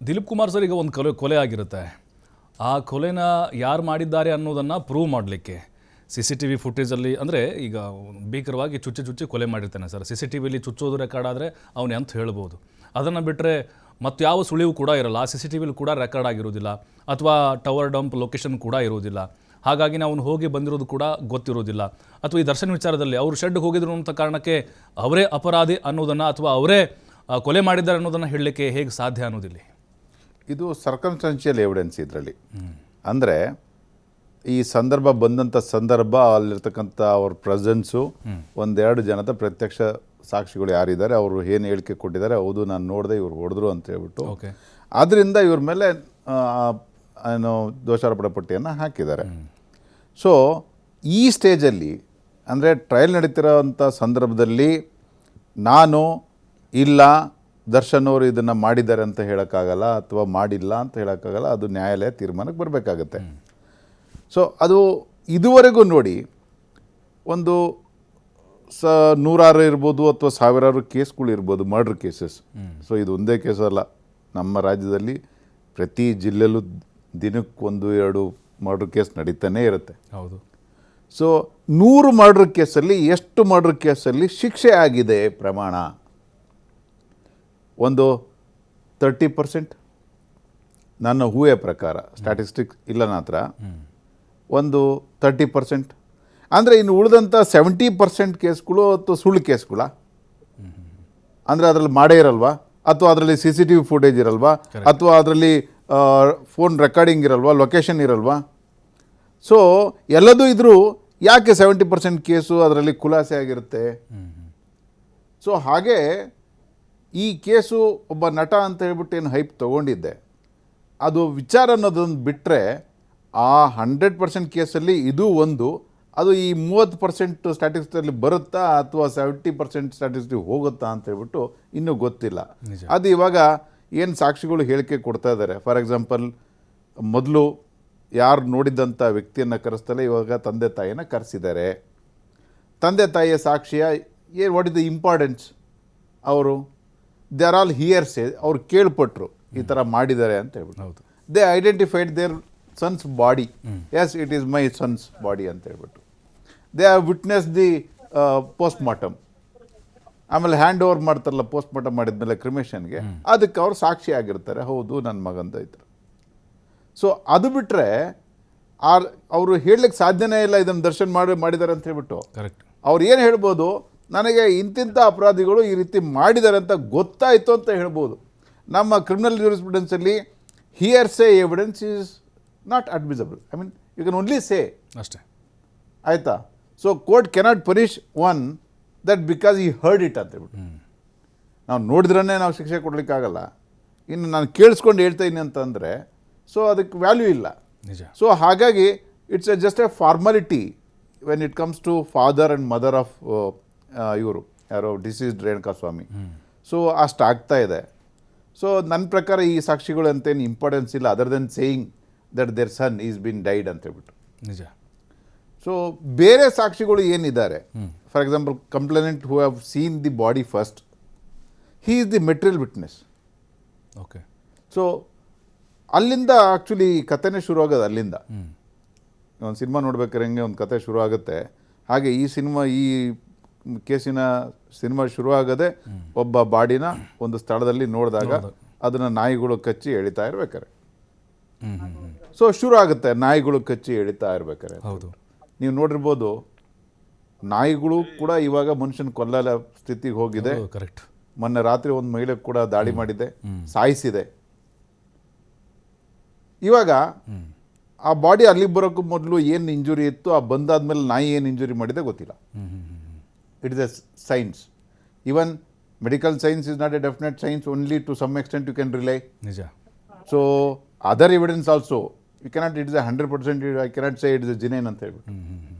Dilip Kumar sir ಈಗ ಒಂದು ಕೊಲೆ ಆಗಿರುತ್ತೆ. ಆ ಕೊಲೆನ ಯಾರು ಮಾಡಿದ್ದಾರೆ ಅನ್ನೋದನ್ನು ಪ್ರೂವ್ ಮಾಡಲಿಕ್ಕೆ CCTV ಫುಟೇಜಲ್ಲಿ ಅಂದರೆ ಈಗ ಭೀಕರವಾಗಿ ಚುಚ್ಚಿ ಕೊಲೆ ಮಾಡಿರ್ತಾನೆ ಸರ್. CCTVಲಿ ಚುಚ್ಚೋದು ರೆಕಾರ್ಡ್ ಆದರೆ ಅವನು ಅಂತ ಹೇಳ್ಬೋದು. ಅದನ್ನು ಬಿಟ್ಟರೆ ಮತ್ತು ಯಾವ ಸುಳಿವು ಕೂಡ ಇರಲ್ಲ. ಆ CCTVಲಿ ಕೂಡ ರೆಕಾರ್ಡ್ ಆಗಿರೋದಿಲ್ಲ, ಅಥವಾ ಟವರ್ ಡಂಪ್ ಲೊಕೇಶನ್ ಕೂಡ ಇರೋದಿಲ್ಲ. ಹಾಗಾಗಿ ನಾವು ಹೋಗಿ ಬಂದಿರೋದು ಕೂಡ ಗೊತ್ತಿರೋದಿಲ್ಲ. ಅಥವಾ ಈ ದರ್ಶನ್ ವಿಚಾರದಲ್ಲಿ ಅವರು ಶೆಡ್ಗೆ ಹೋಗಿದ್ರು ಅಂತ ಕಾರಣಕ್ಕೆ ಅವರೇ ಅಪರಾಧಿ ಅನ್ನೋದನ್ನು ಅಥವಾ ಅವರೇ ಕೊಲೆ ಮಾಡಿದ್ದಾರೆ ಅನ್ನೋದನ್ನು ಹೇಳಲಿಕ್ಕೆ ಹೇಗೆ ಸಾಧ್ಯ ಅನ್ನೋದಿಲ್ಲ. ಇದು ಸರ್ಕಮ್ಸ್ಟಾನ್ಷಿಯಲ್ ಎವಿಡೆನ್ಸ್ ಇದರಲ್ಲಿ. ಅಂದರೆ ಈ ಸಂದರ್ಭ ಬಂದಂಥ ಸಂದರ್ಭ, ಅಲ್ಲಿರ್ತಕ್ಕಂಥ ಅವ್ರ ಪ್ರೆಸೆನ್ಸು, ಒಂದೆರಡು ಜನದ ಪ್ರತ್ಯಕ್ಷ ಸಾಕ್ಷಿಗಳು ಯಾರಿದ್ದಾರೆ, ಅವರು ಏನು ಹೇಳಿಕೆ ಕೊಟ್ಟಿದ್ದಾರೆ, ಹೌದು ನಾನು ನೋಡಿದೆ ಇವ್ರು ಹೊಡೆದ್ರು ಅಂತ ಹೇಳ್ಬಿಟ್ಟು, ಆದ್ದರಿಂದ ಇವ್ರ ಮೇಲೆ ಏನು ದೋಷಾರೋಪಣೆ ಪಟ್ಟಿಯನ್ನು ಹಾಕಿದ್ದಾರೆ. ಸೊ ಈ ಸ್ಟೇಜಲ್ಲಿ ಅಂದರೆ ಟ್ರಯಲ್ ನಡೀತಿರೋವಂಥ ಸಂದರ್ಭದಲ್ಲಿ ನಾನು ಇಲ್ಲ ದರ್ಶನ್ ಅವರು ಇದನ್ನು ಮಾಡಿದ್ದಾರೆ ಅಂತ ಹೇಳೋಕ್ಕಾಗಲ್ಲ, ಅಥವಾ ಮಾಡಿಲ್ಲ ಅಂತ ಹೇಳೋಕ್ಕಾಗಲ್ಲ. ಅದು ನ್ಯಾಯಾಲಯ ತೀರ್ಮಾನಕ್ಕೆ ಬರಬೇಕಾಗತ್ತೆ. ಸೊ ಅದು ಇದುವರೆಗೂ ನೋಡಿ ಒಂದು ನೂರಾರು ಇರ್ಬೋದು ಅಥವಾ ಸಾವಿರಾರು ಕೇಸ್ಗಳು ಇರ್ಬೋದು, ಮರ್ಡರ್ ಕೇಸಸ್. ಸೊ ಇದು ಒಂದೇ ಕೇಸ್ ಅಲ್ಲ, ನಮ್ಮ ರಾಜ್ಯದಲ್ಲಿ ಪ್ರತಿ ಜಿಲ್ಲೆಯಲ್ಲೂ ದಿನಕ್ಕೆ 1-2 ಮರ್ಡರ್ ಕೇಸ್ ನಡೀತಾನೇ ಇರುತ್ತೆ. ಹೌದು. ಸೊ 100 ಮರ್ಡರ್ ಕೇಸಲ್ಲಿ ಎಷ್ಟು ಮರ್ಡರ್ ಕೇಸಲ್ಲಿ ಶಿಕ್ಷೆ ಆಗಿದೆ ಪ್ರಮಾಣ? ಒಂದು 30%. ನನ್ನ ಊಹೆ ಪ್ರಕಾರ, ಸ್ಟ್ಯಾಟಿಸ್ಟಿಕ್ಸ್ ಇಲ್ಲ ನನ್ನ ಹತ್ರ, ಒಂದು 30%. ಅಂದರೆ ಇನ್ನು ಉಳಿದಂಥ 70% ಕೇಸ್ಗಳು ಅಥವಾ ಸುಳ್ಳು ಕೇಸ್ಗಳ, ಅಂದರೆ ಅದರಲ್ಲಿ ಮಾಡೇ ಇರಲ್ವಾ, ಅಥವಾ ಅದರಲ್ಲಿ CCTV ಫುಟೇಜ್ ಇರಲ್ವಾ, ಅಥವಾ ಅದರಲ್ಲಿ ಫೋನ್ ರೆಕಾರ್ಡಿಂಗ್ ಇರಲ್ವಾ, ಲೊಕೇಶನ್ ಇರಲ್ವಾ. ಸೊ ಎಲ್ಲದೂ ಇದ್ರೂ ಯಾಕೆ 70% ಕೇಸು ಅದರಲ್ಲಿ ಖುಲಾಸೆ ಆಗಿರುತ್ತೆ? ಸೊ ಹಾಗೆ ಈ ಕೇಸು ಒಬ್ಬ ನಟ ಅಂತ ಹೇಳ್ಬಿಟ್ಟು ಏನು ಹೈಪ್ ತೊಗೊಂಡಿದ್ದೆ, ಅದು ವಿಚಾರ ಅನ್ನೋದೊಂದು ಬಿಟ್ಟರೆ ಆ 100% ಕೇಸಲ್ಲಿ ಇದು ಒಂದು, ಅದು ಈ 30% ಸ್ಟ್ಯಾಟಿಸ್ಟಿಕ್ಸಲ್ಲಿ ಬರುತ್ತಾ ಅಥವಾ 70% ಸ್ಟ್ಯಾಟಿಸ್ಟಿಕ್ ಹೋಗುತ್ತಾ ಅಂತ ಹೇಳ್ಬಿಟ್ಟು ಇನ್ನೂ ಗೊತ್ತಿಲ್ಲ. ಅದು ಇವಾಗ ಏನು ಸಾಕ್ಷಿಗಳು ಹೇಳಿಕೆ ಕೊಡ್ತಾ ಇದ್ದಾರೆ. ಫಾರ್ ಎಕ್ಸಾಂಪಲ್, ಮೊದಲು ಯಾರು ನೋಡಿದ್ದಂಥ ವ್ಯಕ್ತಿಯನ್ನು ಕರೆಸ್ತಲೇ ಇವಾಗ ತಂದೆ ತಾಯಿನ ಕರೆಸಿದ್ದಾರೆ. ತಂದೆ ತಾಯಿಯ ಸಾಕ್ಷಿಯ ವಾಟ್ ಇಸ್ ದ ಇಂಪಾರ್ಟೆನ್ಸ್? ಅವರು ದೇ ಆರ್ ಆಲ್ ಹಿಯರ್ಸೆ. ಅವ್ರು ಕೇಳ್ಪಟ್ರು ಈ ಥರ ಮಾಡಿದ್ದಾರೆ ಅಂತ ಹೇಳ್ಬಿಟ್ಟು. They identified their son's body. Yes, it is my son's body ಅಂತ ಹೇಳ್ಬಿಟ್ಟು. They have witness the post mortem. ಆಮೇಲೆ ಹ್ಯಾಂಡ್ ಓವರ್ ಮಾಡ್ತಾರಲ್ಲ ಪೋಸ್ಟ್ ಮಾರ್ಟಮ್ ಮಾಡಿದ್ಮೇಲೆ ಕ್ರಿಮೇಷನ್ಗೆ, ಅದಕ್ಕೆ ಅವ್ರು ಸಾಕ್ಷಿ ಆಗಿರ್ತಾರೆ, ಹೌದು ನನ್ನ ಮಗಂತ ಇದ್ರು. ಸೊ ಅದು ಬಿಟ್ಟರೆ ಅವರು ಹೇಳಲಿಕ್ಕೆ ಸಾಧ್ಯನೇ ಇಲ್ಲ ಇದನ್ನು ದರ್ಶನ್ ಮಾಡಿದ್ದಾರೆ ಅಂತ ಹೇಳ್ಬಿಟ್ಟು. ಅವ್ರು ಏನು ಹೇಳ್ಬೋದು, ನನಗೆ ಇಂತಿಂಥ ಅಪರಾಧಿಗಳು ಈ ರೀತಿ ಮಾಡಿದ್ದಾರೆ ಅಂತ ಗೊತ್ತಾಯಿತು ಅಂತ ಹೇಳ್ಬೋದು. ನಮ್ಮ ಕ್ರಿಮಿನಲ್ ಜೂರಿಸ್ಪ್ರುಡೆನ್ಸಲ್ಲಿ hearsay evidence is not admissible. I mean you can only say ಅಷ್ಟೇ, ಆಯಿತಾ. So court cannot punish one that because he heard it ಅಂತ ಹೇಳ್ಬಿಟ್ಟು. ನಾವು ನೋಡಿದ್ರೇ ನಾವು ಶಿಕ್ಷೆ ಕೊಡಲಿಕ್ಕಾಗಲ್ಲ. ಇನ್ನು ನಾನು ಕೇಳಿಸ್ಕೊಂಡು ಹೇಳ್ತಾ ಇದ್ದೀನಿ ಅಂತಂದರೆ ಸೊ ಅದಕ್ಕೆ ವ್ಯಾಲ್ಯೂ ಇಲ್ಲ. ಸೊ ಹಾಗಾಗಿ it's just a formality when it comes to father and mother of ಇವರು ಯಾರೋ ಡಿಸೀಸ್ಡ್ ರೇಣುಕಾ ಸ್ವಾಮಿ. ಸೊ ಅಷ್ಟು ಆಗ್ತಾ ಇದೆ. ಸೊ ನನ್ನ ಪ್ರಕಾರ ಈ ಸಾಕ್ಷಿಗಳು ಅಂತೇನು ಇಂಪಾರ್ಟೆನ್ಸ್ ಇಲ್ಲ, other then saying that their son is been died ಅಂತ ಹೇಳ್ಬಿಟ್ಟು. ನಿಜ. ಸೊ ಬೇರೆ ಸಾಕ್ಷಿಗಳು ಏನಿದ್ದಾರೆ, for example complainant who have seen the body first, he is the material witness. Okay. So ಅಲ್ಲಿಂದ ಆ್ಯಕ್ಚುಲಿ ಕಥೆನೇ ಶುರು ಆಗೋದು ಅಲ್ಲಿಂದ. ಒಂದು ಸಿನಿಮಾ ನೋಡ್ಬೇಕಾದ್ರೆ ಹೆಂಗೆ ಒಂದು ಕತೆ ಶುರು ಆಗುತ್ತೆ, ಹಾಗೆ ಈ ಕೇಸಿನ ಸಿನಿಮಾ ಶುರು ಆಗೋದೆ ಒಬ್ಬ ಬಾಡಿನ ಒಂದು ಸ್ಥಳದಲ್ಲಿ ನೋಡಿದಾಗ ಅದನ್ನು ನಾಯಿಗಳು ಕಚ್ಚಿ ಎಳಿತಾ ಇರ್ಬೇಕಾರೆ. ಸೊ ಶುರು ಆಗುತ್ತೆ ನಾಯಿಗಳು ಕಚ್ಚಿ ಎಳಿತಾ ಇರ್ಬೇಕಾರೆ. ಹೌದು, ನೀವು ನೋಡಿರ್ಬೋದು, ನಾಯಿಗಳು ಕೂಡ ಇವಾಗ ಮನುಷ್ಯನ ಕೊಲ್ಲಲ ಸ್ಥಿತಿಗೆ ಹೋಗಿದೆ. ಕರೆಕ್ಟ್. ಮೊನ್ನೆ ರಾತ್ರಿ ಒಂದು ಮಹಿಳೆ ಕೂಡ ದಾಳಿ ಮಾಡಿದೆ, ಸಾಯಿಸಿದೆ. ಇವಾಗ ಆ ಬಾಡಿ ಅಲ್ಲಿಗೆ ಬರೋಕ್ಕೂ ಮೊದಲು ಏನು ಇಂಜುರಿ ಇತ್ತು, ಆ ಬಂದಾದ್ಮೇಲೆ ನಾಯಿ ಏನು ಇಂಜುರಿ ಮಾಡಿದೆ ಗೊತ್ತಿಲ್ಲ. It is a science. Even medical science is not a definite science, only to some extent you can rely. ನಿಜ. So other evidence also you cannot, it is 100%, I cannot say it is a genuine ಅಂತ ಹೇಳ್ಬಿಟ್ಟು.